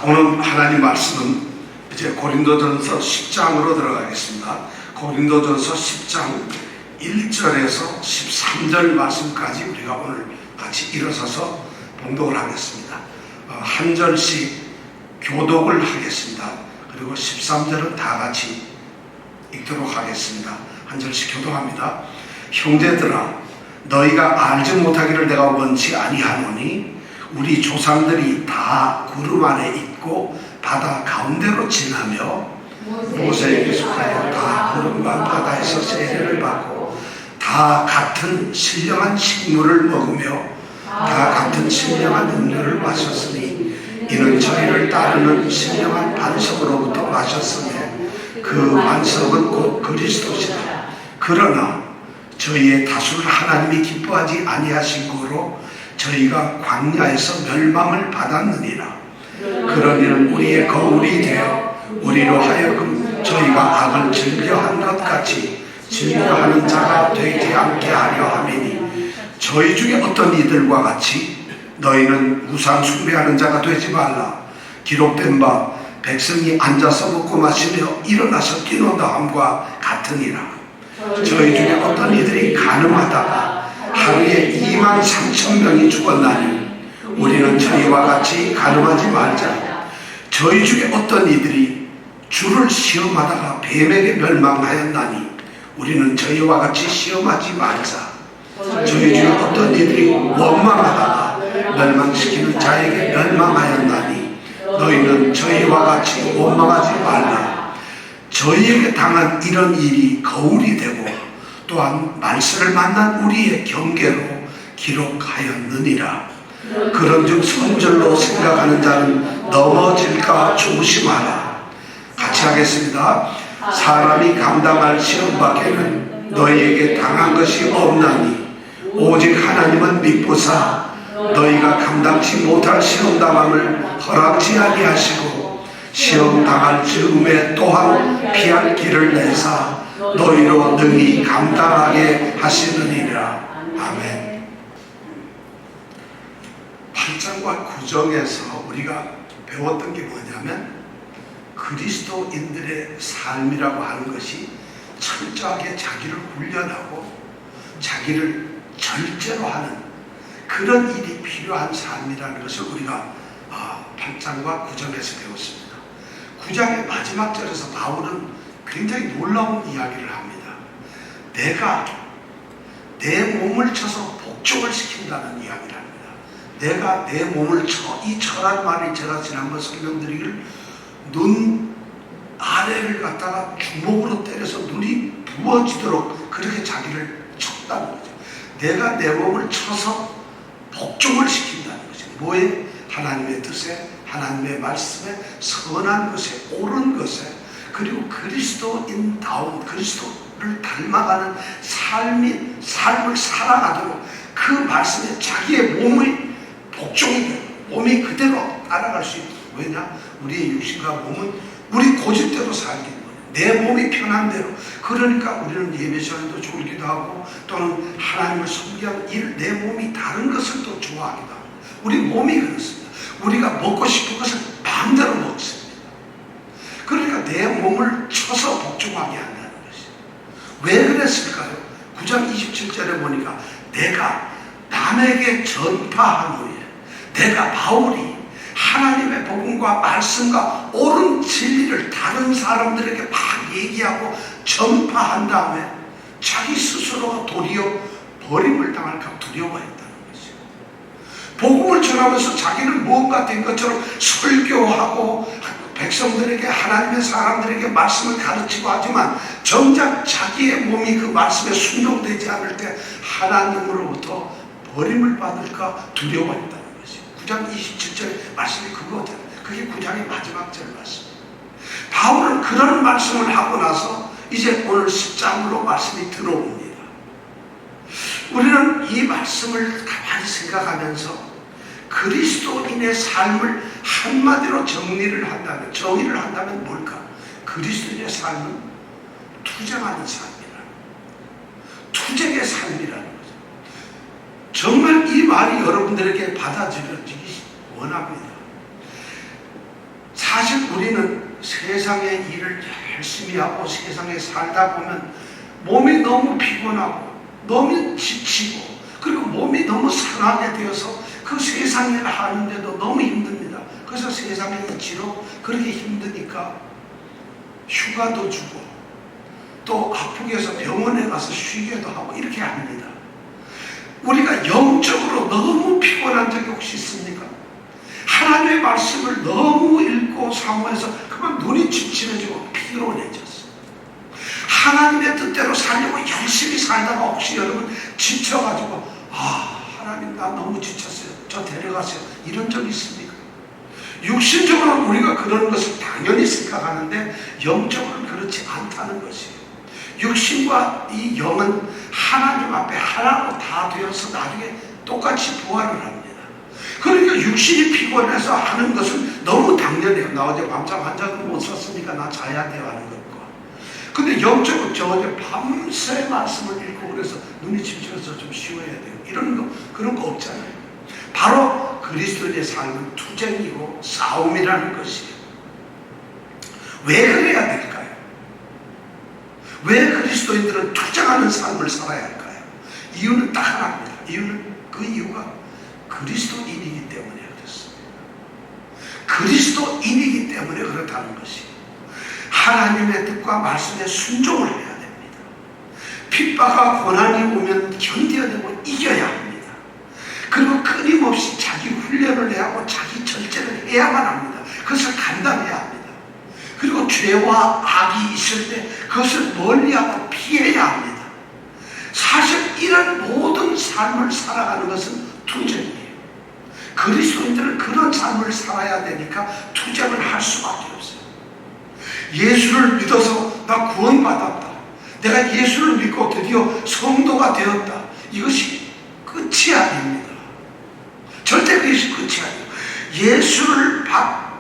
오늘 하나님 말씀은 이제 고린도전서 10장으로 들어가겠습니다. 고린도전서 10장 1절에서 13절 말씀까지 우리가 오늘 같이 일어서서 봉독을 하겠습니다. 한 절씩 교독을 하겠습니다. 그리고 13절은 다 같이 읽도록 하겠습니다. 한 절씩 교독합니다. 형제들아, 너희가 알지 못하기를 내가 원치 아니하노니 우리 조상들이 다 구름 안에 있고 바다 가운데로 지나며 모세에게 속하여 다 구름과 바다에서 세례를 받고 다 같은 신령한 식물을 먹으며 다 같은 신령한 음료를 마셨으니 이는 저희를 따르는 신령한 반석으로부터 마셨으며 그 반석은 곧 그리스도시다. 그러나 저희의 다수를 하나님이 기뻐하지 아니하신 거로 저희가 광야에서 멸망을 받았느니라. 그러니는 우리의 거울이 되어 우리로 하여금 저희가 악을 즐겨한 것 같이 즐겨하는 자가 되지 않게 하려 함이니 저희 중에 어떤 이들과 같이 너희는 우상 숭배하는 자가 되지 말라. 기록된 바 백성이 앉아서 먹고 마시며 일어나서 뛰노다 함과 같으니라. 저희 중에 어떤 이들이 간음하다가 하루에 23,000명이 죽었나니 우리는 저희와 같이 간음하지 말자. 저희 중에 어떤 이들이 주를 시험하다가 뱀에게 멸망하였나니 우리는 저희와 같이 시험하지 말자. 저희 중에 어떤 이들이 원망하다가 멸망시키는 자에게 멸망하였나니 너희는 저희와 같이 원망하지 말라. 저희에게 당한 이런 일이 거울이 되고 또한 말세를 만난 우리의 경계로 기록하였느니라. 그런즉 성절로 생각하는 자는 넘어질까 조심하라. 같이 하겠습니다. 사람이 감당할 시험 밖에는 너희에게 당한 것이 없나니 오직 하나님은 미쁘사 너희가 감당치 못할 시험 당함을 허락지 아니하시고 시험 당할 즈음에 또한 피할 길을 내사 너희로 능히 감당하게 하시느니라. 아멘. 8장과 9장에서 우리가 배웠던 게 뭐냐면 그리스도인들의 삶이라고 하는 것이 철저하게 자기를 훈련하고 자기를 절제로 하는 그런 일이 필요한 삶이라는 것을 우리가 8장과 9장에서 배웠습니다. 9장의 마지막 절에서 바울은 굉장히 놀라운 이야기를 합니다. 내가 내 몸을 쳐서 복종을 시킨다는 이야기를 합니다. 내가 내 몸을 쳐, 이 쳐란 말이 제가 지난번 설명드리기를 눈 아래를 갖다가 주먹으로 때려서 눈이 부어지도록 그렇게 자기를 쳤다는 거죠. 내가 내 몸을 쳐서 복종을 시킨다는 거죠. 뭐에? 하나님의 뜻에, 하나님의 말씀에, 선한 것에, 옳은 것에, 그리고 그리스도인다운 그리스도를 닮아가는 삶을 살아가도록 그 말씀에 자기의 몸의 복종이 되고 몸이 그대로 따라갈 수 있도록. 왜냐? 우리의 육신과 몸은 우리 고집대로 살기 때문에 내 몸이 편한 대로. 그러니까 우리는 예배 시간에도 졸기도 하고 또는 하나님을 섬기는 일, 내 몸이 다른 것을 또 좋아하기도 하고. 우리 몸이 그렇습니다. 우리가 먹고 싶은 것을 마음대로 먹습니다. 그러니까 내 몸을 쳐서 복종하게 한다는 것이죠. 왜 그랬을까요? 9장 27절에 보니까 내가 남에게 전파한 후에 내가 바울이 하나님의 복음과 말씀과 옳은 진리를 다른 사람들에게 막 얘기하고 전파한 다음에 자기 스스로가 도리어 버림을 당할까 두려워했다는 것이죠. 복음을 전하면서 자기는 무언가 된 것처럼 설교하고 백성들에게 하나님의 사람들에게 말씀을 가르치고 하지만 정작 자기의 몸이 그 말씀에 순종되지 않을 때 하나님으로부터 버림을 받을까 두려워했다는 것이죠. 9장 27절의 말씀이 그거잖아요. 그게 9장의 마지막 절 말씀. 바울은 그런 말씀을 하고 나서 이제 오늘 10장으로 말씀이 들어옵니다. 우리는 이 말씀을 가만히 생각하면서 그리스도인의 삶을 한마디로 정의를 한다면 뭘까? 그리스도인의 삶은 투쟁하는 삶이라. 투쟁의 삶이라는 거죠. 정말 이 말이 여러분들에게 받아들여지기 원합니다. 사실 우리는 세상의 일을 열심히 하고 세상에 살다 보면 몸이 너무 피곤하고 너무 지치고 그리고 몸이 너무 상하게 되어서 그 세상 일을 하는데도 너무 힘듭니다. 그래서 세상의 이치로 그렇게 힘드니까 휴가도 주고 또 아프게 해서 병원에 가서 쉬기도 하고 이렇게 합니다. 우리가 영적으로 너무 피곤한 적이 혹시 있습니까? 하나님의 말씀을 너무 읽고 사모해서 그만 눈이 침침해지고 피곤해졌어요. 하나님의 뜻대로 살려고 열심히 살다가 혹시 여러분 지쳐가지고 하나님 나 너무 지쳤어요. 저 데려가세요. 이런 적 있습니까? 육신적으로 우리가 그런 것을 당연히 생각하는데 영적으로는 그렇지 않다는 것이에요. 육신과 이 영은 하나님 앞에 하나로 다 되어서 나중에 똑같이 부활을 합니다. 그러니까 육신이 피곤해서 하는 것은 너무 당연해요. 나 어제 밤잠 한 잔도 못 잤으니까 나 자야 돼요 하는 것과. 근데 영적으로 저 어제 밤새 말씀을 읽고 그래서 눈이 침침해서 좀 쉬어야 돼요. 이런 거 그런 거 없잖아요. 바로 그리스도인의 삶은 투쟁이고 싸움이라는 것이에요. 왜 그래야 될까요? 왜 그리스도인들은 투쟁하는 삶을 살아야 할까요? 이유는 딱 하나입니다. 그 이유가 그리스도인이기 때문에 그렇습니다. 그리스도인이기 때문에 그렇다는 것이에요. 하나님의 뜻과 말씀에 순종을 해야 됩니다. 핍박과 고난이 오면 견뎌내고 이겨야 합니다. 그리고 끊임없이 자기 훈련을 해야 하고 자기 절제를 해야만 합니다. 그것을 감당해야 합니다. 그리고 죄와 악이 있을 때 그것을 멀리하고 피해야 합니다. 사실 이런 모든 삶을 살아가는 것은 투쟁이에요. 그리스도인들은 그런 삶을 살아야 되니까 투쟁을 할 수밖에 없어요. 예수를 믿어서 나 구원받았다. 내가 예수를 믿고 드디어 성도가 되었다. 이것이 끝이 아닙니다. 절대 그것이 끝이 아니에요. 예수를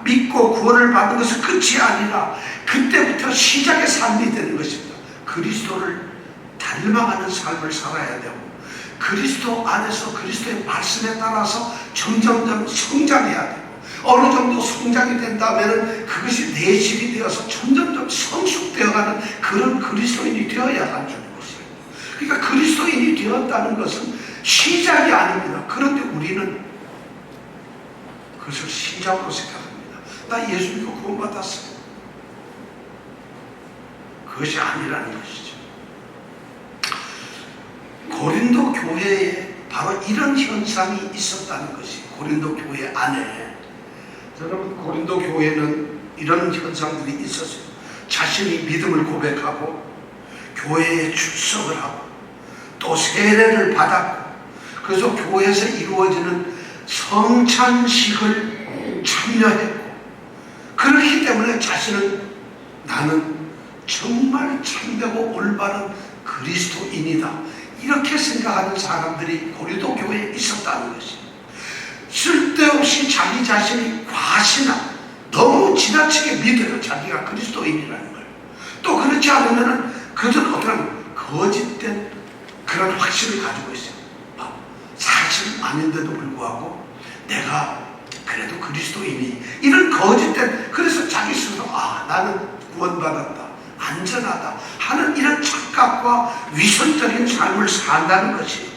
믿고 구원을 받는 것은 끝이 아니라 그때부터 시작의 삶이 되는 것입니다. 그리스도를 닮아가는 삶을 살아야 되고 그리스도 안에서 그리스도의 말씀에 따라서 점점점 성장해야 되고 어느 정도 성장이 된다면 그것이 내 집이 되어서 점점점 성숙되어가는 그런 그리스도인이 되어야 한다는 것이에요. 그러니까 그리스도인이 되었다는 것은 시작이 아닙니다. 그런데 우리는 그것을 시작으로 생각합니다. 나 예수 믿고 구원받았어요. 그것이 아니라는 것이죠. 고린도 교회에 바로 이런 현상이 있었다는 것이 고린도 교회 안에 여러분 고린도 교회는 이런 현상들이 있었어요. 자신이 믿음을 고백하고 교회에 출석을 하고 또 세례를 받았고 그래서 교회에서 이루어지는 성찬식을 참여했고 그렇기 때문에 자신은 나는 정말 참되고 올바른 그리스도인이다 이렇게 생각하는 사람들이 고린도 교회에 있었다는 것이에요. 쓸데없이 자기 자신이 과신한 너무 지나치게 믿어요. 자기가 그리스도인이라는 걸. 또 그렇지 않으면 그들은 어떤 거짓된 그런 확신을 가지고 있어요. 사실은 아닌데도 불구하고 내가 그래도 그리스도인이 이런 거짓된 그래서 자기 스스로 나는 구원받았다 안전하다 하는 이런 착각과 위선적인 삶을 산다는 것이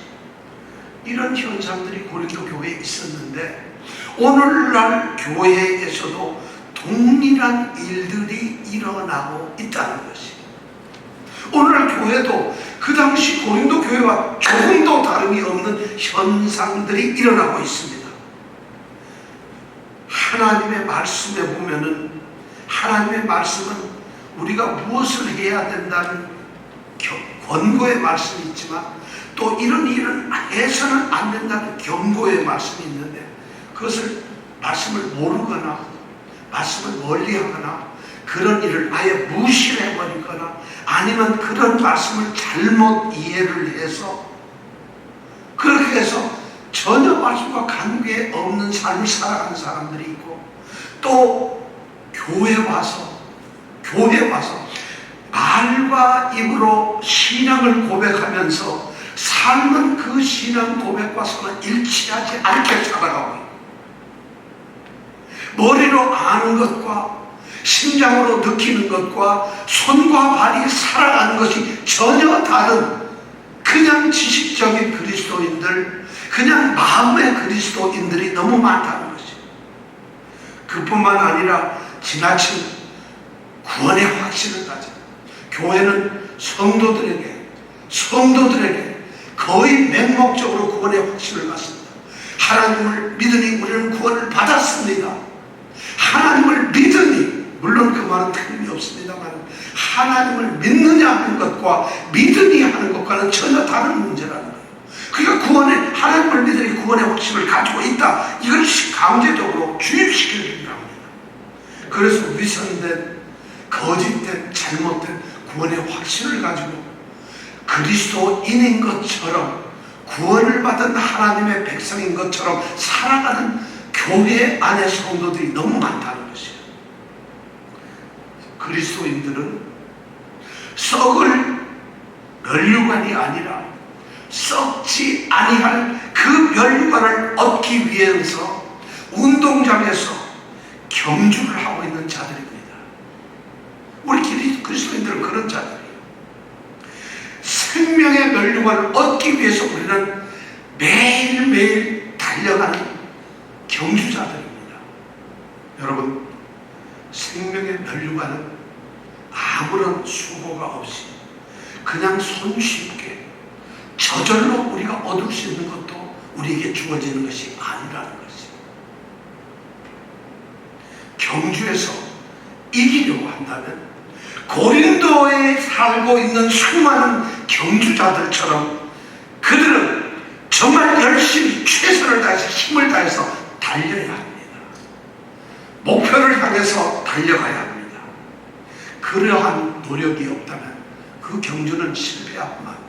이런 현상들이 고린도 교회에 있었는데 오늘날 교회에서도 동일한 일들이 일어나고 있다는 것이 오늘날 교회도 그 당시 고린도 교회와 조금도 다름이 없는 현상들이 일어나고 있습니다. 하나님의 말씀에 보면은 하나님의 말씀은 우리가 무엇을 해야 된다는 권고의 말씀이 있지만 또 이런 일은 해서는 안 된다는 경고의 말씀이 있는데 그것을 말씀을 모르거나 말씀을 멀리하거나 그런 일을 아예 무시를 해버리거나 아니면 그런 말씀을 잘못 이해를 해서 그렇게 해서 전혀 말씀과 관계없는 삶을 살아가는 사람들이 있고 또 교회 와서 말과 입으로 신앙을 고백하면서 삶은 그 신앙 고백과 서로 일치하지 않게 살아가고 있고 머리로 아는 것과 심장으로 느끼는 것과 손과 발이 살아가는 것이 전혀 다른 그냥 지식적인 그리스도인들, 그냥 마음의 그리스도인들이 너무 많다는 것이죠. 그뿐만 아니라 지나친 구원의 확신을 가진 교회는 성도들에게 거의 맹목적으로 구원의 확신을 갖습니다. 하나님을 믿으니 우리는 구원을 받았습니다. 하나님을 믿으니, 물론 그 말은 틀림이 없습니다만 하나님을 믿느냐 하는 것과 믿으니 하는 것과는 전혀 다른 문제라는 거예요. 그러니까 하나님을 믿으니 구원의 확신을 가지고 있다, 이걸 강제적으로 주입시켜준다고 합니다. 그래서 위선된, 거짓된, 잘못된 구원의 확신을 가지고 그리스도인인 것처럼, 구원을 받은 하나님의 백성인 것처럼 살아가는 교회 안의 성도들이 너무 많다는 것이에요. 그리스도인들은 썩을 면류관이 아니라 썩지 아니할 그 면류관을 얻기 위해서 운동장에서 경주를 하고 있는 자들입니다. 우리 그리스도인들은 그런 자들이에요. 생명의 면류관을 얻기 위해서 우리는 매일매일 달려가는 경주자들입니다. 여러분, 생명의 면류관은 아무런 수고가 없이 그냥 손쉽게 저절로 우리가 얻을 수 있는 것도 우리에게 주어지는 것이 아니라는 것이에요. 경주에서 이기려고 한다면 고린도에 살고 있는 수많은 경주자들처럼 그들은 정말 열심히 최선을 다해서 힘을 다해서 달려야 합니다. 목표를 향해서 달려가야 합니다. 그러한 노력이 없다면 그 경주는 실패하고 맙니다.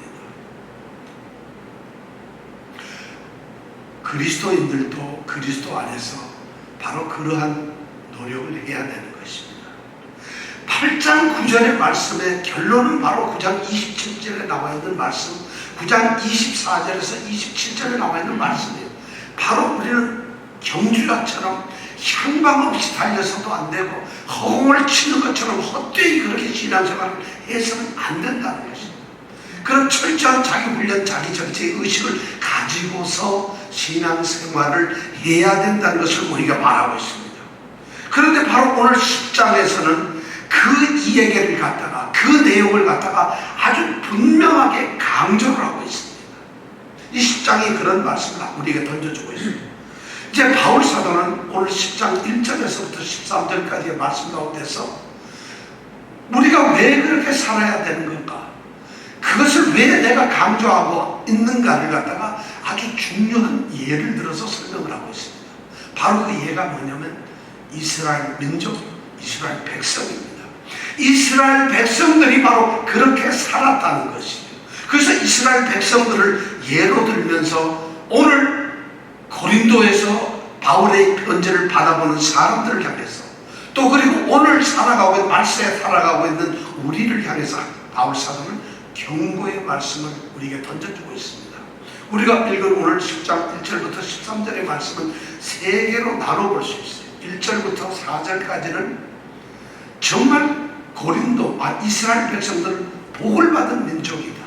그리스도인들도 그리스도 안에서 바로 그러한 노력을 해야 되는 것입니다. 8장 9절의 말씀의 결론은 바로 9장 27절에 나와 있는 말씀, 9장 24절에서 27절에 나와 있는 말씀이에요. 바로 우리는 경주자처럼 향방 없이 달려서도 안 되고 허공을 치는 것처럼 헛되이 그렇게 신앙생활을 해서는 안 된다는 것입니다. 그런 철저한 자기 훈련, 자기 정체의 의식을 가지고서 신앙생활을 해야 된다는 것을 우리가 말하고 있습니다. 그런데 바로 오늘 10장에서는 그 이야기를 갖다가, 그 내용을 갖다가 아주 분명하게 강조를 하고 있습니다. 이 10장이 그런 말씀을 우리에게 던져주고 있습니다. 이제 바울 사도는 오늘 10장 1절에서부터 13절까지의 말씀 가운데서 우리가 왜 그렇게 살아야 되는 건가, 그것을 왜 내가 강조하고 있는가를 갖다가 아주 중요한 예를 들어서 설명을 하고 있습니다. 바로 그 예가 뭐냐면 이스라엘 민족, 이스라엘 백성입니다. 이스라엘 백성들이 바로 그렇게 살았다는 것이에요. 그래서 이스라엘 백성들을 예로 들면서 오늘 고린도에서 바울의 편지를 받아보는 사람들을 향해서, 또 그리고 오늘 살아가고 있는, 말세에 살아가고 있는 우리를 향해서 바울 사도는 경고의 말씀을 우리에게 던져주고 있습니다. 우리가 읽은 오늘 10장 1절부터 13절의 말씀은 세 개로 나눠볼 수 있어요. 1절부터 4절까지는 정말 고린도, 이스라엘 백성들은 복을 받은 민족이다,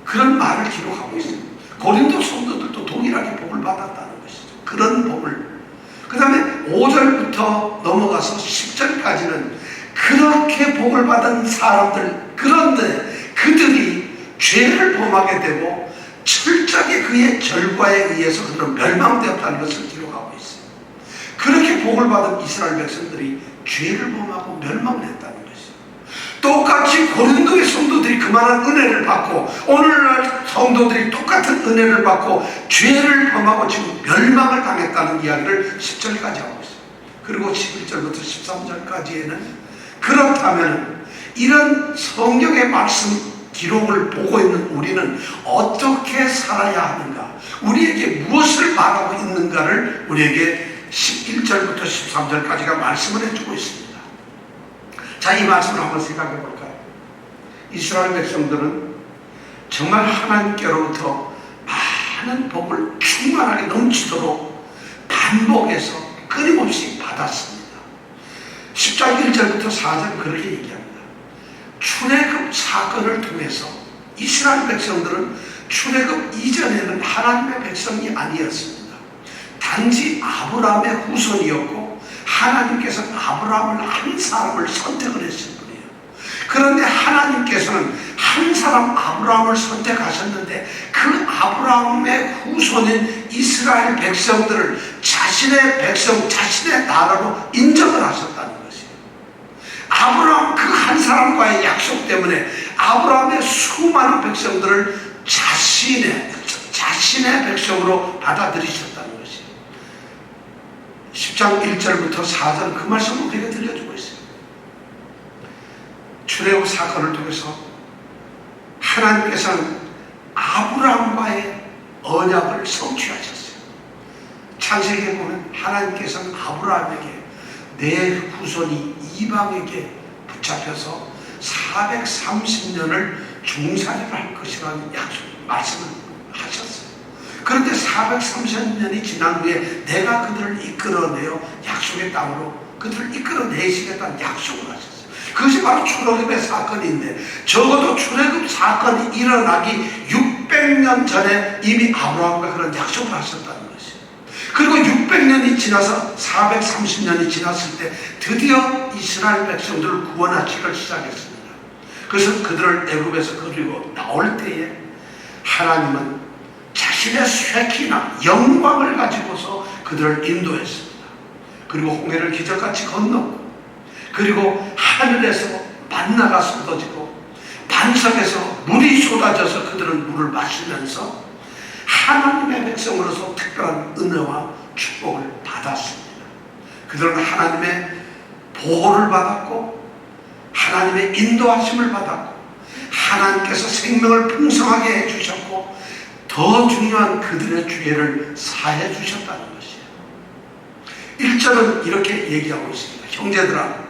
그런 말을 기록하고 있습니다. 고린도 성도들도 동일하게 복을 받았다는 것이죠. 그런 복을. 그 다음에 5절부터 넘어가서 10절까지는 그렇게 복을 받은 사람들, 그런데 그들이 죄를 범하게 되고 철저하게 그의 결과에 의해서 그들은 멸망되었다는 것을 기록하고 있어요. 그렇게 복을 받은 이스라엘 백성들이 죄를 범하고 멸망을 했다는 것이죠. 똑같이 고린도의 성도들이 그만한 은혜를 받고 오늘날 성도들이 똑같은 은혜를 받고 죄를 범하고 지금 멸망을 당했다는 이야기를 10절까지 하고 있어요. 그리고 11절부터 13절까지에는 그렇다면 이런 성경의 말씀 기록을 보고 있는 우리는 어떻게 살아야 하는가, 우리에게 무엇을 말하고 있는가를 우리에게 11절부터 13절까지가 말씀을 해주고 있습니다. 자, 이 말씀을 한번 생각해 볼까요? 이스라엘 백성들은 정말 하나님께로부터 많은 복을 충만하게 넘치도록 반복해서 끊임없이 받았습니다. 1절부터 4절 그렇게 얘기합니다. 출애굽 사건을 통해서 이스라엘 백성들은 출애굽 이전에는 하나님의 백성이 아니었습니다. 단지 아브라함의 후손이었고 하나님께서 아브라함을 한 사람을 선택을 했을 뿐이에요. 그런데 하나님께서는 한 사람 아브라함을 선택하셨는데 그 아브라함의 후손인 이스라엘 백성들을 자신의 백성, 자신의 나라로 인정을 하셨다는 것이에요. 아브라함 그 한 사람과의 약속 때문에 아브라함의 수많은 백성들을 자신의 백성으로 받아들이셨다는 것이에요. 10장 1절부터 4절 그 말씀을 우리가 들려주고 있어요. 출애굽 사건을 통해서 하나님께서는 아브라함과의 언약을 성취하셨어요. 창세기에 보면 하나님께서는 아브라함에게 내 후손이 이방에게 붙잡혀서 430년을 종살이를 할 것이라는 말씀을 하셨어요. 그런데 430년이 지난 후에 내가 그들을 이끌어내어 약속의 땅으로 그들을 이끌어내시겠다는 약속을 하셨어요. 그것이 바로 출애굽의 사건인데 적어도 출애굽 사건이 일어나기 600년 전에 이미 아브라함과 그런 약속을 하셨다는 것이에요. 그리고 600년이 지나서 430년이 지났을 때 드디어 이스라엘 백성들을 구원하시기 시작했습니다. 그래서 그들을 애굽에서 그리고 나올 때에 하나님은 자신의 쇠키나 영광을 가지고서 그들을 인도했습니다. 그리고 홍해를 기적같이 건넜고 그리고 하늘에서 만나가 쏟아지고 반석에서 물이 쏟아져서 그들은 물을 마시면서 하나님의 백성으로서 특별한 은혜와 축복을 받았습니다. 그들은 하나님의 보호를 받았고 하나님의 인도하심을 받았고 하나님께서 생명을 풍성하게 해주셨고 더 중요한 그들의 죄를 사해 주셨다는 것이에요. 1절은 이렇게 얘기하고 있습니다. 형제들아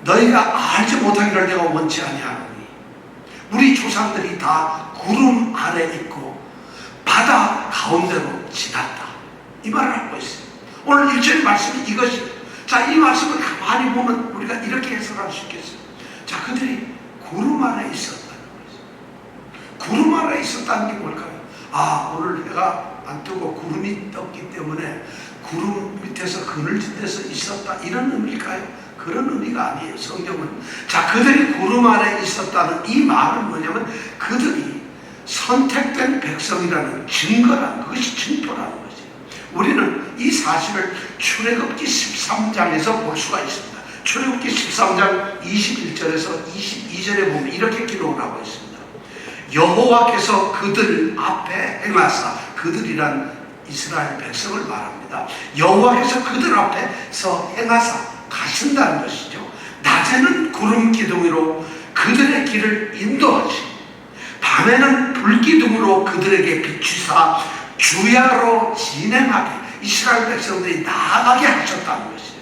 너희가 알지 못하기를 내가 원치 아니하노니 우리 조상들이 다 구름 아래 있고 바다 가운데로 지났다. 이 말을 하고 있어요. 오늘 1절 말씀이 이것이에요. 자, 이 말씀을 가만히 보면 우리가 이렇게 해석할 수 있겠어요. 자, 그들이 구름 아래 있었다는 거죠. 구름 아래 있었다는 게 뭘까요? 아, 오늘 해가 안 뜨고 구름이 떴기 때문에 구름 밑에서 그늘진 데서 있었다 이런 의미일까요? 그런 의미가 아니에요. 성경은 자, 그들이 구름 아래 있었다는 이 말은 뭐냐면 그들이 선택된 백성이라는 증거라는 그것이 증표라는 거죠. 우리는 이 사실을 출애굽기 13장에서 볼 수가 있습니다. 출애굽기 13장 21절에서 22절에 보면 이렇게 기록을 하고 있습니다. 여호와께서 그들 앞에 행하사 그들이란 이스라엘 백성을 말합니다. 여호와께서 그들 앞에서 행하사 가신다는 것이죠. 낮에는 구름 기둥으로 그들의 길을 인도하시고 밤에는 불기둥으로 그들에게 비추사 주야로 진행하게 이스라엘 백성들이 나아가게 하셨다는 것이에요.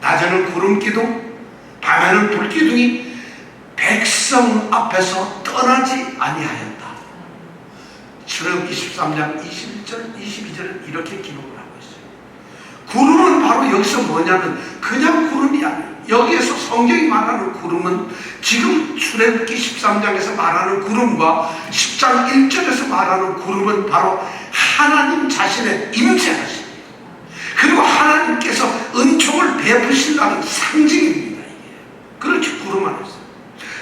낮에는 구름 기둥, 밤에는 불기둥이 백성 앞에서 떠나지 아니하였다. 출애굽기 13장 21절, 22절은 이렇게 기록을 하고 있어요. 구름은 바로 여기서 뭐냐면 그냥 구름이 아니에요. 여기에서 성경이 말하는 구름은 지금 출애굽기 13장에서 말하는 구름과 10장 1절에서 말하는 구름은 바로 하나님 자신의 임재하십니다. 그리고 하나님께서 은총을 베푸신다는 상징입니다. 이게. 그렇지, 구름 안에서.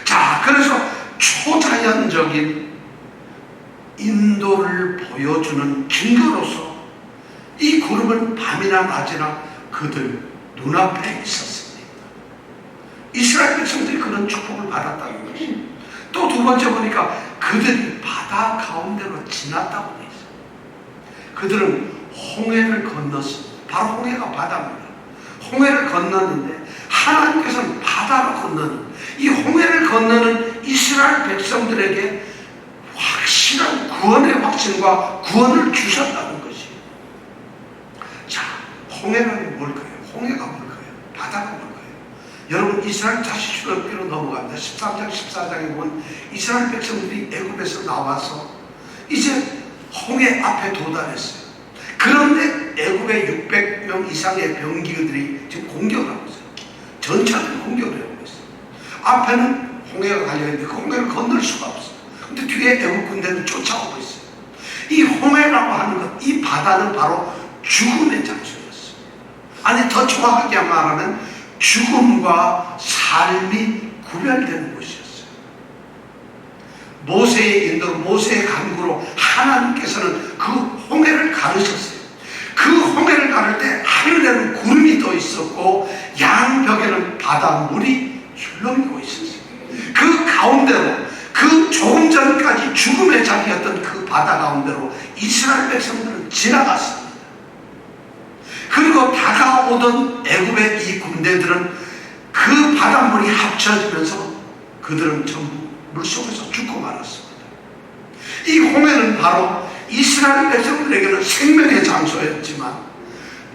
자, 그래서 초자연적인 인도를 보여주는 증거로서 이 구름은 밤이나 낮이나 그들 눈앞에 있었습니다. 이스라엘 백성들이 그런 축복을 받았다는 것이. 또 두 번째 보니까 그들이 바다 가운데로 지났다고 되어 있어요. 그들은 홍해를 건넜습니다. 바로 홍해가 바다입니다. 홍해를 건넜는데 하나님께서는 바다로 건너는 이 홍해를 건너는 이스라엘 백성들에게 확실한 구원의 확신과 구원을 주셨다는 것이에요. 자, 홍해는 뭘까요? 홍해가 뭘까요? 바다가 뭘까요? 여러분, 이스라엘 다시 출애굽기로 넘어갑니다. 13장 14장에 보면 이스라엘 백성들이 애굽에서 나와서 이제 홍해 앞에 도달했어요. 그런데 애굽의 600명 이상의 병기들이 지금 공격하고 있어요. 전차들이 공격을 하고 있어요. 앞에는 홍해가 갈려있는데 그 홍해를 건널 수가 없어요. 근데 뒤에 애국 군대는 쫓아오고 있어요. 이 홍해라고 하는 것, 이 바다는 바로 죽음의 장소였어요. 아니 더 정확하게 말하면 죽음과 삶이 구별되는 곳이었어요. 모세의 인도로, 모세의 간구로 하나님께서는 그 홍해를 가르셨어요. 그 홍해를 가를 때 하늘에는 구름이 떠 있었고 양벽에는 바닷물이 흘러내리고 있었어요. 그 가운데로, 그 조금 전까지 죽음의 자리였던 그 바다 가운데로 이스라엘 백성들은 지나갔습니다. 그리고 다가오던 애굽의 이 군대들은 그 바닷물이 합쳐지면서 그들은 전부 물속에서 죽고 말았습니다. 이 홍해는 바로 이스라엘 백성들에게는 생명의 장소였지만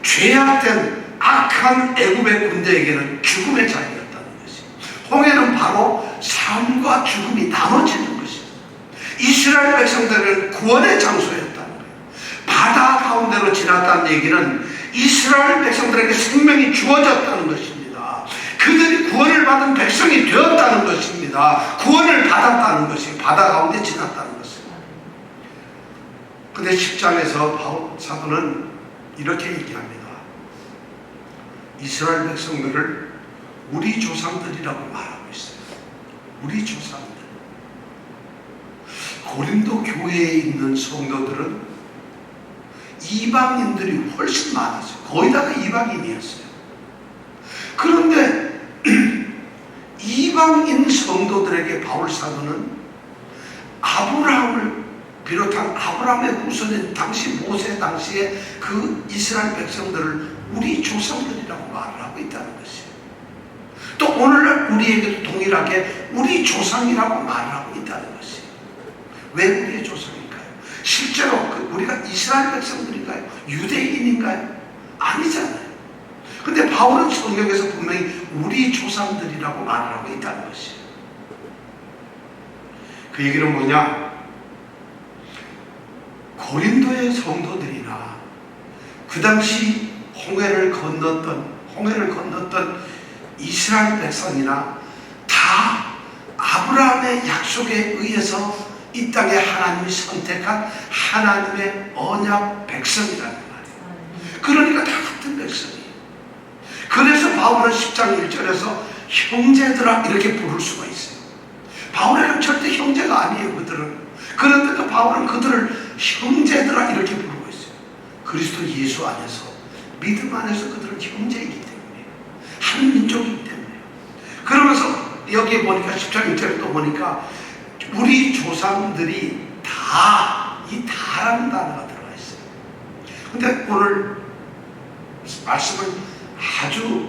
죄악된 악한 애굽의 군대에게는 죽음의 자리였다는 것이, 홍해는 바로 삶과 죽음이 나눠지는 것입니다. 이스라엘 백성들에게는 구원의 장소였다는 거예요. 바다 가운데로 지났다는 얘기는 이스라엘 백성들에게 생명이 주어졌다는 것입니다. 그들이 구원을 받은 백성이 되었다는 것입니다. 구원을 받았다는 것이 바다 가운데 지났다는 것입니다. 근데 10장에서 바울 사도는 이렇게 얘기합니다. 이스라엘 백성들을 우리 조상들이라고 말하고 있어요. 우리 조상들. 고린도 교회에 있는 성도들은 이방인들이 훨씬 많았어요. 거의 다가 이방인이었어요. 그런데 이방인 성도들에게 바울 사도는 아브라함을 비롯한 아브라함의 후손인 당시 모세 당시에 그 이스라엘 백성들을 우리 조상들이라고 말을 하고 있다는 것이에요. 또 오늘날 우리에게도 동일하게 우리 조상이라고 말을 하고 있다는 것이에요. 왜 우리의 조상일까요? 실제로 우리가 이스라엘 백성들인가요? 유대인인가요? 아니잖아요. 근데 바울은 성경에서 분명히 우리 조상들이라고 말을 하고 있다는 것이에요. 그 얘기는 뭐냐? 고린도의 성도들이나 그 당시 홍해를 건넜던 이스라엘 백성이나 다 아브라함의 약속에 의해서 이 땅에 하나님이 선택한 하나님의 언약 백성이라는 말이에요. 그러니까 다 같은 백성이에요. 그래서 바울은 10장 1절에서 형제들아 이렇게 부를 수가 있어요. 바울에는 절대 형제가 아니에요, 그들은. 그런데도 바울은 그들을 형제들아 이렇게 부르고 있어요. 그리스도 예수 안에서, 믿음 안에서 그들은 형제이기 때문에, 한 민족이기 때문에. 그러면서 여기 보니까 10장 1절에 또 보니까 우리 조상들이 다, 이 다라는 단어가 들어가 있어요. 근데 오늘 말씀을 아주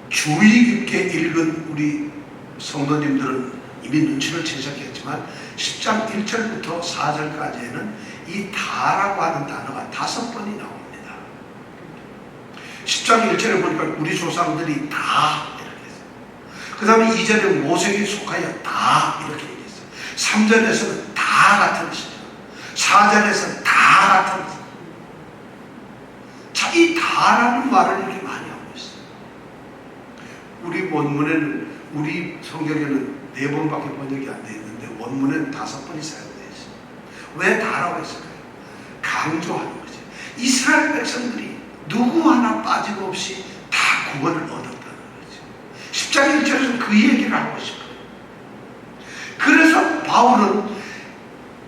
주의 깊게 읽은 우리 성도님들은 이미 눈치를 채셨겠지만 10장 1절부터 4절까지에는 이 다라고 하는 단어가 5번이 나옵니다. 10장 1절에 보니까 우리 조상들이 다 이렇게 했어요. 그 다음에 2절에 모세에게 속하여 다 이렇게 얘기했어요. 3절에서는 다 같은 시죠. 4절에서는 다 같은 시죠. 자, 이 다라는 말을 이렇게 많이 하고 있어요. 우리 원문에는, 우리 성경에는 4번밖에 번역이 안 되어 있는데 원문에는 5번이 사용되어 있어요. 왜 다라고 했을까요? 강조하는 거죠. 이스라엘 백성들이 누구 하나 빠짐없이 다 구원을 얻었다는 거죠. 10장 1절에서 그 얘기를 하고 싶어요. 그래서 바울은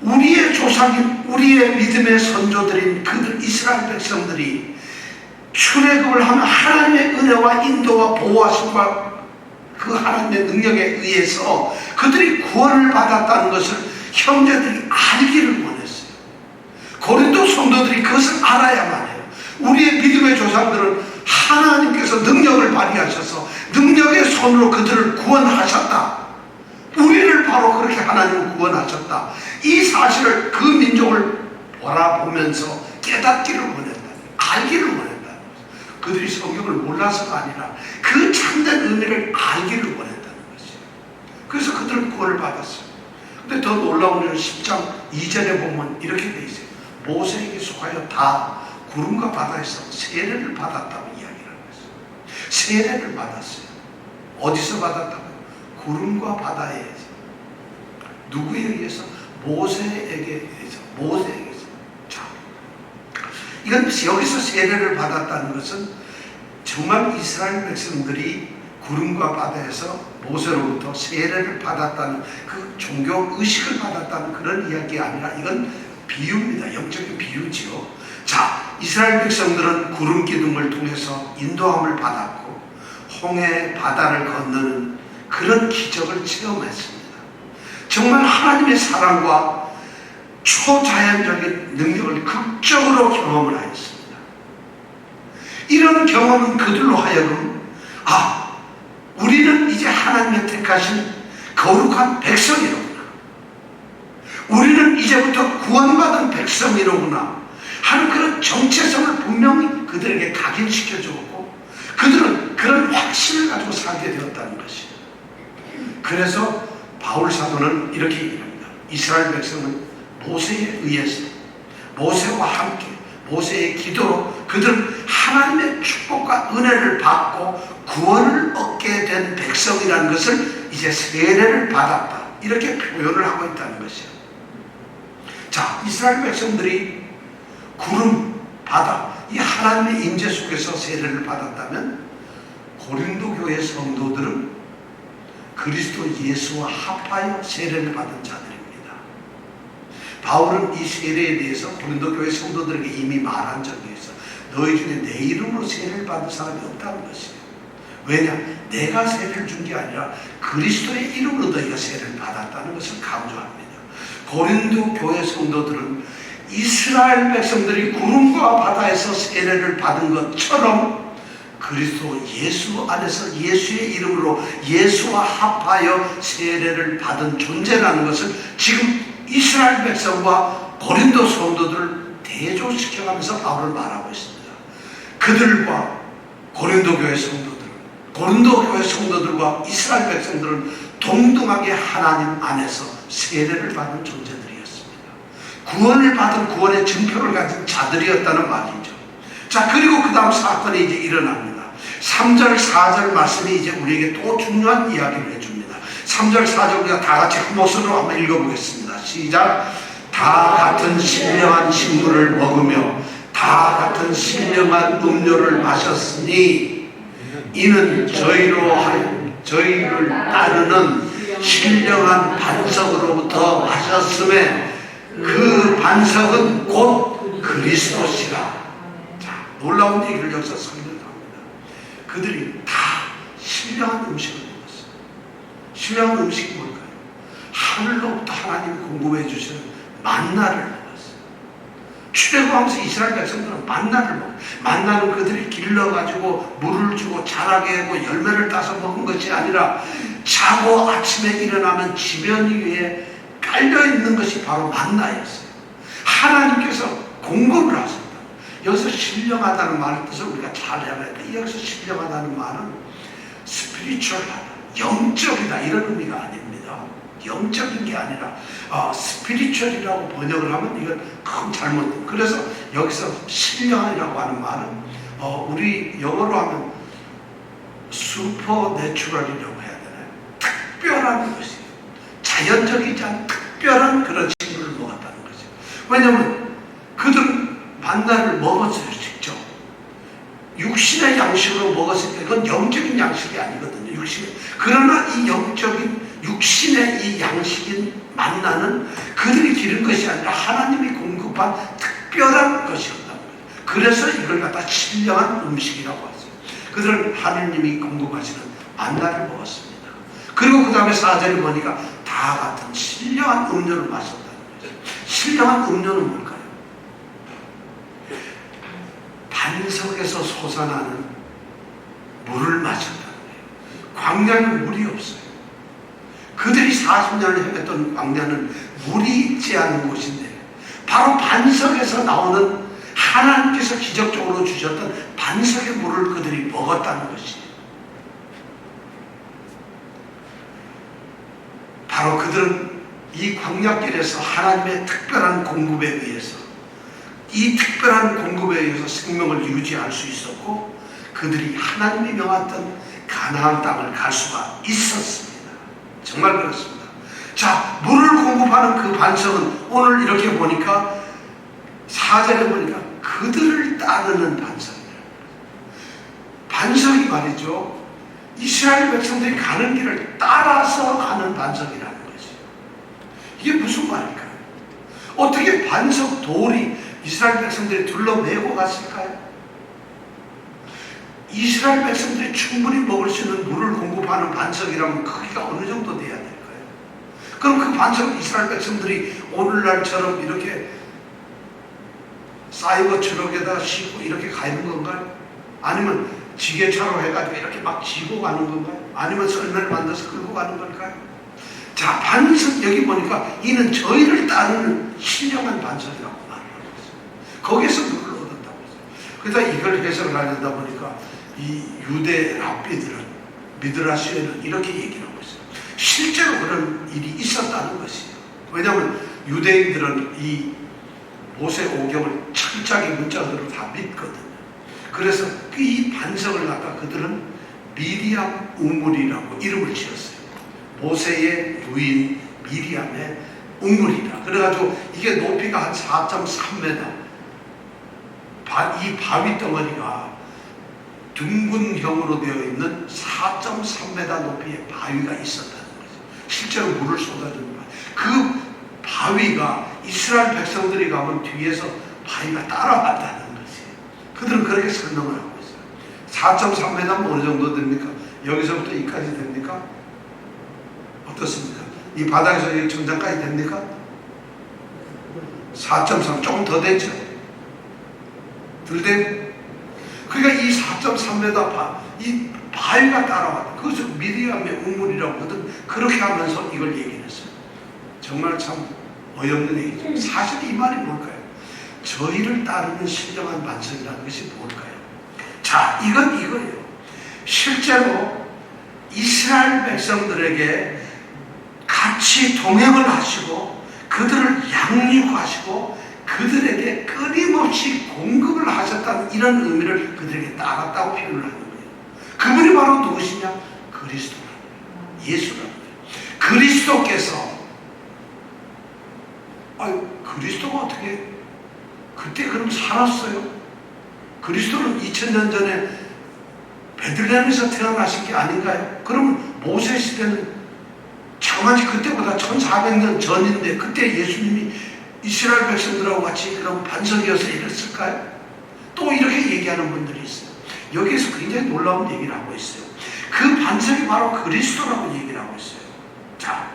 우리의 조상인, 우리의 믿음의 선조들인 그들 이스라엘 백성들이 출애굽을 하면 하나님의 은혜와 인도와 보호하심과 그 하나님의 능력에 의해서 그들이 구원을 받았다는 것을 형제들이 알기를 원했어요. 고린도 성도들이 그것을 알아야만 해요. 우리의 믿음의 조상들은 하나님께서 능력을 발휘하셔서 능력의 손으로 그들을 구원하셨다. 우리를 바로 그렇게 하나님은 구원하셨다. 이 사실을 그 민족을 바라보면서 깨닫기를 원했다. 알기를 원했다. 그들이 성경을 몰라서가 아니라 그 참된 의미를 알기를 원했다는 것이에요. 그래서 그들은 구원을 받았어요. 근데 더 놀라운 일은 10장 2절에 보면 이렇게 돼 있어요. 모세에게 속하여 다 구름과 바다에서 세례를 받았다고 이야기를 하고 있어요. 세례를 받았어요. 어디서 받았다고요? 구름과 바다에 누구에 의해서? 모세에게 의해서. 자, 이건 여기서 세례를 받았다는 것은 정말 이스라엘 백성들이 구름과 바다에서 모세로부터 세례를 받았다는, 그 종교 의식을 받았다는 그런 이야기가 아니라 이건 비유입니다. 영적인 비유지요. 자, 이스라엘 백성들은 구름 기둥을 통해서 인도함을 받았고 홍해 바다를 건너는 그런 기적을 체험했습니다. 정말 하나님의 사랑과 초자연적인 능력을 극적으로 경험을 하였습니다. 이런 경험은 그들로 하여금 우리는 이제 하나님의 택하신 거룩한 백성이로구나, 우리는 이제부터 구원받은 백성이로구나 하는 그런 정체성을 분명히 그들에게 각인시켜 주었고, 그들은 그런 확신을 가지고 살게 되었다는 것이에요. 그래서 바울 사도는 이렇게 얘기합니다. 이스라엘 백성은 모세에 의해서, 모세와 함께 모세의 기도로 그들은 하나님의 축복과 은혜를 받고 구원을 얻게 된 백성이라는 것을 이제 세례를 받았다, 이렇게 표현을 하고 있다는 것이에요. 자, 이스라엘 백성들이 구름, 바다, 이 하나님의 임재 속에서 세례를 받았다면 고린도 교회 성도들은 그리스도 예수와 합하여 세례를 받은 자들입니다. 바울은 이 세례에 대해서 고린도 교회 성도들에게 이미 말한 적이 있어. 너희 중에 내 이름으로 세례를 받은 사람이 없다는 것이에요. 왜냐? 내가 세례를 준 게 아니라 그리스도의 이름으로 너희가 세례를 받았다는 것을 강조합니다. 고린도 교회 성도들은 이스라엘 백성들이 구름과 바다에서 세례를 받은 것처럼 그리스도 예수 안에서 예수의 이름으로 예수와 합하여 세례를 받은 존재라는 것을 지금 이스라엘 백성과 고린도 성도들을 대조시켜가면서 바울은 말하고 있습니다. 그들과 고린도 교회 성도들과 이스라엘 백성들은 동등하게 하나님 안에서 세례를 받은 존재들이었습니다. 구원을 받은 구원의 증표를 가진 자들이었다는 말이죠. 자, 그리고 그 다음 사건이 이제 일어납니다. 3절 4절 말씀이 이제 우리에게 또 중요한 이야기를 해줍니다. 3절 4절 우리가 다 같이 한 목소리로 한번 읽어보겠습니다. 시작. 다 같은 신령한 식물을 먹으며 다 같은 신령한 음료를 마셨으니 이는 저희를 따르는 신령한 반석으로부터 마셨음에 그 반석은 곧 그리스도시라. 자, 놀라운 얘기를 여기서 설명합니다. 그들이 다 신령한 음식을 먹었어요. 신령한 음식이 뭘까요? 하늘로부터 하나님이 공급해 주시는 만나를 먹었어요. 출애굽하면서 이스라엘 백성들은 만나를 먹어요. 만나는 그들이 길러가지고 물을 주고 자라게 하고 열매를 따서 먹은 것이 아니라 자고 아침에 일어나면 지면 위에 깔려있는 것이 바로 만나였어요. 하나님께서 공급을 하셨다. 여기서 신령하다는 말의 뜻을 우리가 잘 알아야 돼. 여기서 신령하다는 말은 스피리추얼하다, 영적이다, 이런 의미가 아닙니다. 영적인 게 아니라 스피리추얼이라고 번역을 하면 이건 큰 잘못. 그래서 여기서 신령이라고 하는 말은 우리 영어로 하면 슈퍼내추럴이라고 해야 되나요? 특별한 것이에요. 자연적이지 않은 특별한 그런 식물을 먹었다는 거죠. 왜냐하면 그들은 만나를 먹었어요. 직접 육신의 양식으로 먹었으니까 이건 영적인 양식이 아니거든요. 그러나 이 영적인 육신의 이 양식인 만나는 그들이 기른 것이 아니라 하나님이 공급한 특별한 것이었다는 거예요. 그래서 이걸 갖다 신령한 음식이라고 하죠. 그들은 하나님이 공급하시는 만나를 먹었습니다. 그리고 그 다음에 4절에 보니까 다 같은 신령한 음료를 마셨다는 거죠. 신령한 음료는 뭘까요? 반석에서 솟아나는 물을 마셨다는 거예요. 광야는 물이 없어요. 그들이 40년을 헤맸던 광야는 물이 있지 않은 곳인데 바로 반석에서 나오는 하나님께서 기적적으로 주셨던 반석의 물을 그들이 먹었다는 것이에요. 바로 그들은 이 광야길에서 하나님의 특별한 공급에 의해서, 이 특별한 공급에 의해서 생명을 유지할 수 있었고, 그들이 하나님이 명했던 그 가나안 땅을 갈 수가 있었습니다. 정말 그렇습니다. 자, 물을 공급하는 그 반석은 오늘 이렇게 보니까 4절에 보니까 그들을 따르는 반석이에요. 반석이 말이죠, 이스라엘 백성들이 가는 길을 따라서 가는 반석이라는 거죠. 이게 무슨 말일까요? 어떻게 반석 돌이 이스라엘 백성들이 둘러매고 갔을까요? 이스라엘 백성들이 충분히 먹을 수 있는 물을 공급하는 반석이라면 크기가 어느 정도 돼야 될까요? 그럼 그 반석을 이스라엘 백성들이 오늘날처럼 이렇게 쌓이고 트럭에다 싣고 이렇게 가는 건가요? 아니면 지게차로 해가지고 이렇게 막 지고 가는 건가요? 아니면 썰매를 만들어서 끌고 가는 걸까요? 자, 반석 여기 보니까 이는 저희를 따르는 신령한 반석이라고 말하는 거죠. 거기에서 물을 얻었다고 했어요. 그러다 이걸 해석을 하려다 보니까 이 유대 랍비들은, 미드라시에는 이렇게 얘기를 하고 있어요. 실제로 그런 일이 있었다는 것이에요. 왜냐하면 유대인들은 이 모세 오경을 철저하게 문자대로 다 믿거든요. 그래서 이 반석을 갖다 그들은 미리암 우물이라고 이름을 지었어요. 모세의 유인 미리암의 우물이다. 그래가지고 이게 높이가 한 4.3m, 이 바위 덩어리가 둥근형으로 되어 있는 4.3m 높이의 바위가 있었다는 거죠. 실제로 물을 쏟아주는 바위. 그 바위가 이스라엘 백성들이 가면 뒤에서 바위가 따라간다는 것이에요. 그들은 그렇게 설명을 하고 있어요. 4.3m면 어느 정도 됩니까? 여기서부터 여기까지 됩니까? 어떻습니까? 이 바닥에서 여기 천장까지 됩니까? 4.3, 조금 더 되죠? 덜 돼요? 그러니까 이 4.3m 이 바위가 따라왔다. 그것을 미리암의 우물이라고 하거든. 그렇게 하면서 이걸 얘기를 했어요. 정말 참 어이없는 얘기죠. 사실 이 말이 뭘까요? 저희를 따르는 신령한 반석이라는 것이 뭘까요? 자, 이건 이거예요. 실제로 이스라엘 백성들에게 같이 동행을 하시고 그들을 양육하시고 그들에게 끊임없이 공급을 하셨다는 이런 의미를 그들에게 따랐다고 표현을 하는 거예요. 그분이 바로 누구시냐? 그리스도라는 거예요. 예수라는 거예요. 그리스도께서 그리스도가 어떻게 그때 그럼 살았어요? 그리스도는 2000년 전에 베들레헴에서 태어나신 게 아닌가요? 그럼 모세 시대는 장만지 그때보다 1400년 전인데 그때 예수님이 이스라엘 백성들하고 같이 그런 반석이어서 이랬을까요? 또 이렇게 얘기하는 분들이 있어요. 여기에서 굉장히 놀라운 얘기를 하고 있어요. 그 반석이 바로 그리스도라고 얘기를 하고 있어요. 자,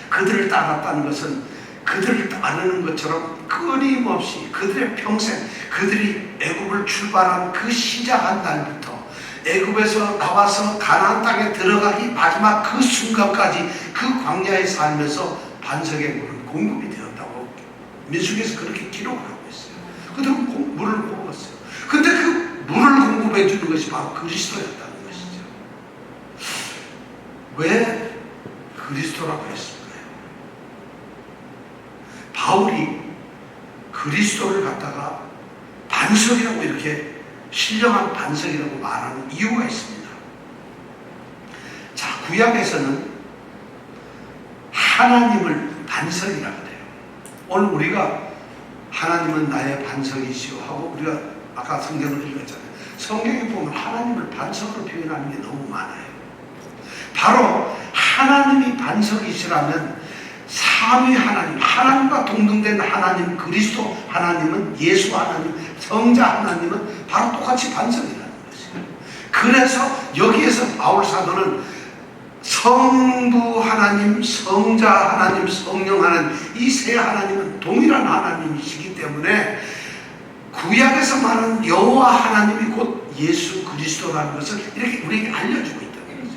그들을 따랐다는 것은 그들을 따르는 것처럼 끊임없이 그들의 평생, 그들이 애굽을 출발한 그 시작한 날부터 애굽에서 나와서 가나안 땅에 들어가기 마지막 그 순간까지 그 광야에 살면서 반석의 물은 공급이 되었다고 민수기에서 그렇게 기록을 하고 있어요. 그들은 물을 먹었어요. 근데 그 물을 공급해 주는 것이 바로 그리스도였다는 것이죠. 왜 그리스도라고 했을까요? 바울이 그리스도를 갖다가 반석이라고 이렇게 신령한 반석이라고 말하는 이유가 있습니다. 자, 구약에서는 하나님을 반석이라고 해요. 오늘 우리가 하나님은 나의 반석이시오 하고 우리가 아까 성경을 읽었잖아요. 성경에 보면 하나님을 반석으로 표현하는 게 너무 많아요. 바로 하나님이 반석이시라면 삼위 하나님, 하나님과 동등된 하나님, 그리스도 하나님은, 예수 하나님, 성자 하나님은 바로 똑같이 반석이라는 것이에요. 그래서 여기에서 바울 사도는 성부 하나님, 성자 하나님, 성령 하나님, 이 세 하나님은 동일한 하나님이시기 때문에 구약에서 말하는 여호와 하나님이 곧 예수 그리스도라는 것을 이렇게 우리에게 알려주고 있다는 거죠.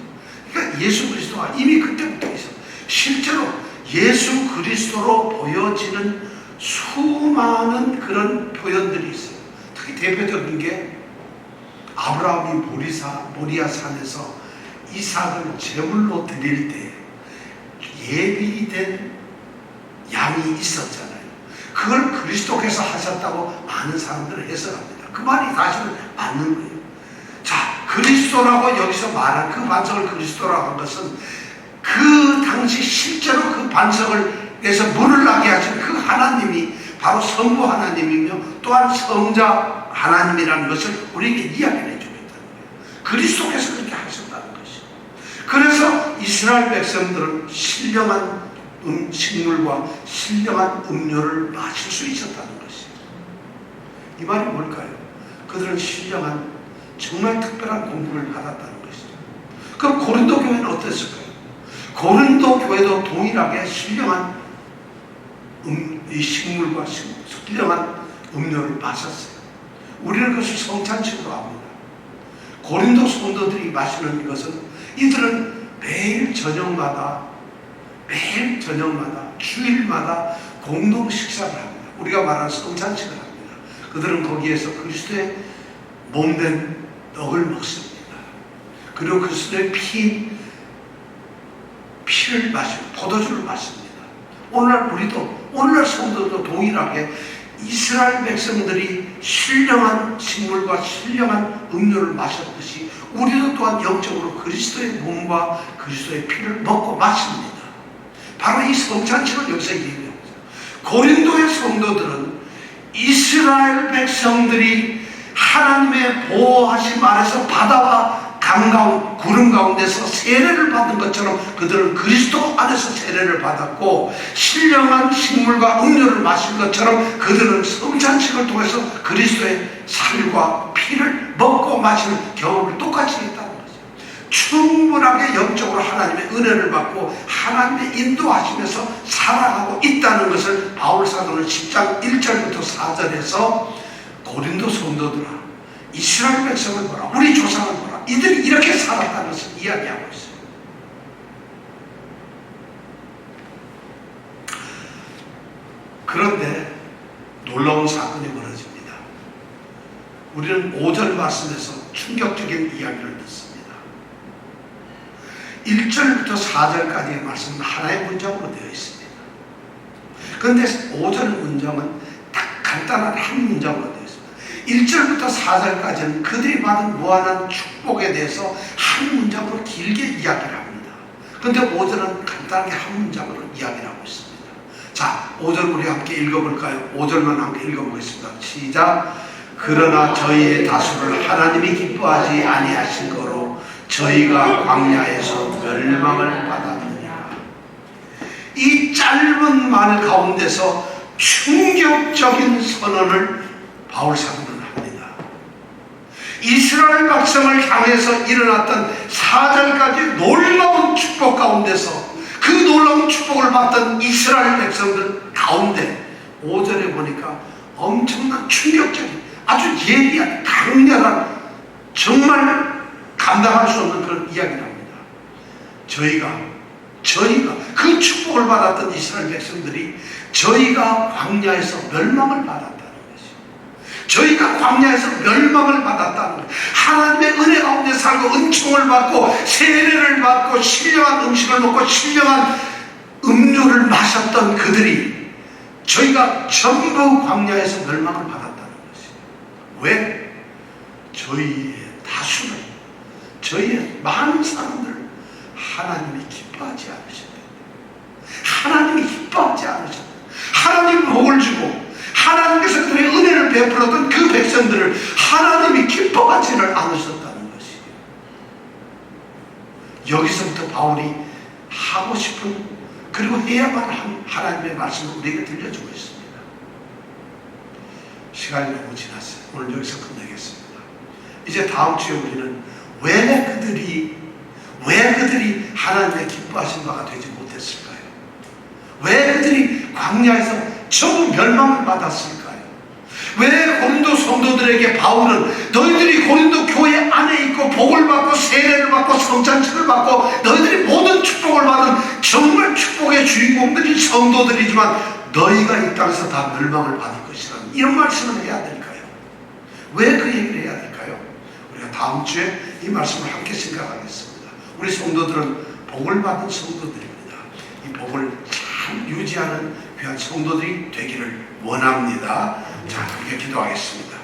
그러니까 예수 그리스도가 이미 그때부터 있어요. 실제로 예수 그리스도로 보여지는 수많은 그런 표현들이 있어요. 특히 대표적인 게 아브라함이 모리아 산에서 이삭을 제물로 드릴 때 예비된 양이 있었잖아요. 그걸 그리스도께서 하셨다고 많은 사람들은 해석합니다. 그 말이 사실은 맞는 거예요. 자, 그리스도라고 여기서 말한 그 반석을 그리스도라고 한 것은 그 당시 실제로 그 반석에서 문을 나게 하신 그 하나님이 바로 성부 하나님이며 또한 성자 하나님이라는 것을 우리에게 이야기를 해주고 있다는 거예요. 그리스도께서 그렇게 하셨다는 것이죠. 그래서 이스라엘 백성들은 신령한 식물과 신령한 음료를 마실 수 있었다는 것이에요. 이 말이 뭘까요? 그들은 신령한 정말 특별한 공부를 받았다는 것이죠. 그럼 고린도 교회는 어땠을까요? 고린도 교회도 동일하게 신령한 이 식물과 신령한 음료를 마셨어요. 우리는 그것을 성찬식으로 합니다. 고린도 성도들이 마시는 것은 이들은 매일 저녁마다 주일마다 공동 식사를 합니다. 우리가 말하는 성찬식을 합니다. 그들은 거기에서 그리스도의 몸된 떡을 먹습니다. 그리고 그리스도의 피를 마시고 포도주를 마십니다. 오늘날 성도도 동일하게 이스라엘 백성들이 신령한 식물과 신령한 음료를 마셨듯이 우리도 또한 영적으로 그리스도의 몸과 그리스도의 피를 먹고 마십니다. 바로 이 성찬식을 여기서 얘기합니다. 고린도의 성도들은 이스라엘 백성들이 하나님의 보호하심 아래서 바다와 구름 가운데서 세례를 받은 것처럼 그들은 그리스도 안에서 세례를 받았고, 신령한 식물과 음료를 마신 것처럼 그들은 성찬식을 통해서 그리스도의 살과 피를 먹고 마시는 경험을 똑같이 했다는 거죠. 충분하게 영적으로 하나님의 은혜를 받고 하나님의 인도하시면서 살아가고 있다는 것을 바울 사도는 10장 1절부터 4절에서 고린도 성도들아, 이스라엘 백성을 보라, 우리 조상을 보라, 이들이 이렇게 살았다는 것을 이야기하고 있어요. 그런데 놀라운 사건이 벌어집니다. 우리는 5절 말씀에서 충격적인 이야기를 듣습니다. 1절부터 4절까지의 말씀은 하나의 문장으로 되어 있습니다. 그런데 5절 문장은 딱 간단한 한 문장으로 되어 있습니다. 1절부터 4절까지는 그들이 받은 무한한 축복에 대해서 한 문장으로 길게 이야기를 합니다. 그런데 5절은 간단하게 한 문장으로 이야기를 하고 있습니다. 자, 5절 우리 함께 읽어볼까요? 5절만 함께 읽어보겠습니다. 시작. 그러나 저희의 다수를 하나님이 기뻐하지 아니하신 거로 저희가 광야에서 멸망을 받았느냐. 이 짧은 말 가운데서 충격적인 선언을 바울 사도는 합니다. 이스라엘 백성을 향해서 일어났던 4절까지 놀라운 축복 가운데서 그 놀라운 축복을 받던 이스라엘 백성들 가운데 5절에 보니까 엄청난 충격적인 아주 예리한 강렬한 정말 감당할 수 없는 그런 이야기를 합니다. 저희가 그 축복을 받았던 이스라엘 백성들이 저희가 광야에서 멸망을 받았다는 것이죠. 저희가 광야에서 멸망을 받았다는 것. 하나님의 은혜 가운데 살고 은총을 받고 세례를 받고 신령한 음식을 먹고 신령한 음료를 마셨던 그들이 저희가 전부 광야에서 멸망을 받았다는 것이죠. 왜? 저희의 다수를, 저희의 많은 사람들을 하나님이 기뻐하지 않으셨다. 하나님이 기뻐하지 않으셨다. 하나님 복을 주고 하나님께서 그들의 은혜를 베풀었던 그 백성들을 하나님이 기뻐하지를 않으셨다는 것이에요. 여기서부터 바울이 하고 싶은 그리고 해야만 한 하나님의 말씀을 우리에게 들려주고 있습니다. 시간이 너무 지났어요. 오늘 여기서 끝내겠습니다. 이제 다음 주에 우리는 왜 그들이 하나님의 기뻐하신 바가 되지 못했을까요? 왜 그들이 광야에서 전부 멸망을 받았을까요? 왜 고린도 성도들에게 바울은 너희들이 고린도 교회 안에 있고 복을 받고 세례를 받고 성찬식을 받고 너희들이 모든 축복을 받은 정말 축복의 주인공들이 성도들이지만 너희가 이 땅에서 다 멸망을 받을 것이라는 이런 말씀을 해야 될까요? 왜 그 얘기를 해야 될까요? 우리가 다음 주에 이 말씀을 함께 생각하겠습니다. 우리 성도들은 복을 받은 성도들입니다. 이 복을 잘 유지하는 귀한 성도들이 되기를 원합니다. 자, 함께 기도하겠습니다.